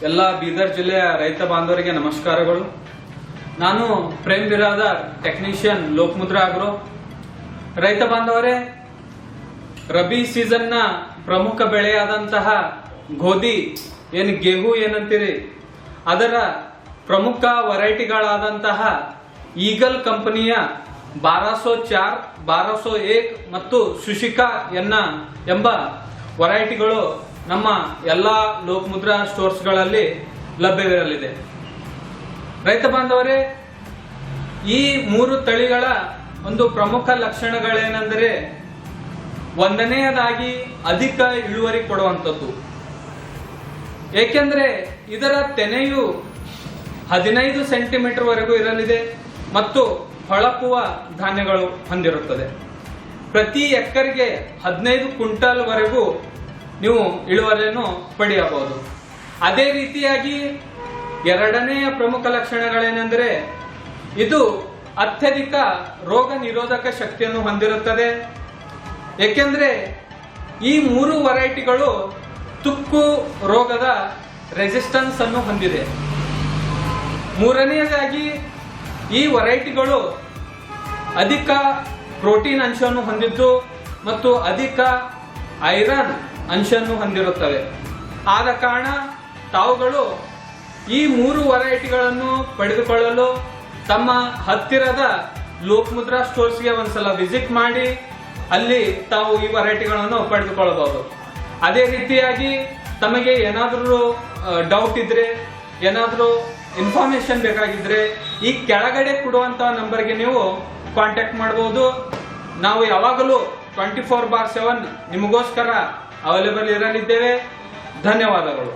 ಎಲ್ಲ ಬೀದರ್ ಜಿಲ್ಲೆಯ ರೈತ ಬಾಂಧವರಿಗೆ ನಮಸ್ಕಾರಗಳು. ನಾನು ಪ್ರೇಮ್ ಬಿರಾದಾರ್, ಟೆಕ್ನಿಷಿಯನ್, ಲೋಕಮುದ್ರಾ ಆಗ್ರೋ. ರೈತ ಬಾಂಧವರೇ, ರಬಿ ಸೀಸನ್ನ ಪ್ರಮುಖ ಬೆಳೆಯಾದಂತಹ ಗೋಧಿ ಗೇಹು ಏನಂತೀರಿ, ಅದರ ಪ್ರಮುಖ ವೆರೈಟಿಗಳಾದಂತಹ ಈಗಲ್ ಕಂಪನಿಯ 1204, 1201 ಮತ್ತು ಸುಶಿಕಾ ಎಂಬ ವೆರೈಟಿಗಳು ನಮ್ಮ ಎಲ್ಲಾ ಲೋಕಮುದ್ರಾ ಸ್ಟೋರ್ಸ್ಗಳಲ್ಲಿ ಲಭ್ಯವಿರಲಿದೆ. ರೈತ ಬಾಂಧವರೇ, ಈ 3 ತಳಿಗಳ ಒಂದು ಪ್ರಮುಖ ಲಕ್ಷಣಗಳೇನೆಂದರೆ, ಒಂದನೆಯದಾಗಿ ಅಧಿಕ ಇಳುವರಿ ಕೊಡುವಂಥದ್ದು. ಏಕೆಂದ್ರೆ ಇದರ ತೆನೆಯು 15 ಸೆಂಟಿಮೀಟರ್ ವರೆಗೂ ಇರಲಿದೆ ಮತ್ತು ಹೊಳಪುವ ಧಾನ್ಯಗಳು ಹೊಂದಿರುತ್ತದೆ. ಪ್ರತಿ ಎಕರೆಗೆ 15 ಕ್ವಿಂಟಲ್ ವರೆಗೂ ನೀವು ಇಳುವರಿಯನ್ನು ಪಡೆಯಬಹುದು. ಅದೇ ರೀತಿಯಾಗಿ ಎರಡನೆಯ ಪ್ರಮುಖ ಲಕ್ಷಣಗಳೇನೆಂದರೆ, ಇದು ಅತ್ಯಧಿಕ ರೋಗ ನಿರೋಧಕ ಶಕ್ತಿಯನ್ನು ಹೊಂದಿರುತ್ತದೆ. ಏಕೆಂದ್ರೆ ಈ 3 ವೆರೈಟಿಗಳು ತುಕ್ಕು ರೋಗದ ರೆಸಿಸ್ಟೆನ್ಸ್ ಅನ್ನು ಹೊಂದಿದೆ. ಮೂರನೆಯದಾಗಿ ಈ ವೆರೈಟಿಗಳು ಅಧಿಕ ಪ್ರೋಟೀನ್ ಅಂಶವನ್ನು ಹೊಂದಿದ್ದು ಮತ್ತು ಅಧಿಕ ಐರನ್ ಅಂಶವನ್ನು ಹೊಂದಿರುತ್ತವೆ. ಆದ ಕಾರಣ ತಾವುಗಳು ಈ 3 ವೆರೈಟಿಗಳನ್ನು ಪಡೆದುಕೊಳ್ಳಲು ತಮ್ಮ ಹತ್ತಿರದ ಲೋಕಮುದ್ರಾ ಸ್ಟೋರ್ಸ್ಗೆ ಒಂದ್ಸಲ ವಿಸಿಟ್ ಮಾಡಿ ಅಲ್ಲಿ ತಾವು ಈ ವೆರೈಟಿಗಳನ್ನು ಪಡೆದುಕೊಳ್ಳಬಹುದು. ಅದೇ ರೀತಿಯಾಗಿ ತಮಗೆ ಏನಾದರೂ ಡೌಟ್ ಇದ್ರೆ, ಏನಾದರೂ ಇನ್ಫಾರ್ಮೇಶನ್ ಬೇಕಾಗಿದ್ರೆ, ಈ ಕೆಳಗಡೆ ಕೊಡುವಂತಹ ನಂಬರ್ಗೆ ನೀವು ಕಾಂಟ್ಯಾಕ್ಟ್ ಮಾಡಬಹುದು. ನಾವು ಯಾವಾಗಲೂ 24/7 ನಿಮಗೋಸ್ಕರ ಅವೈಲೇಬಲ್ ಇರಲಿದ್ದೇವೆ. ಧನ್ಯವಾದಗಳು.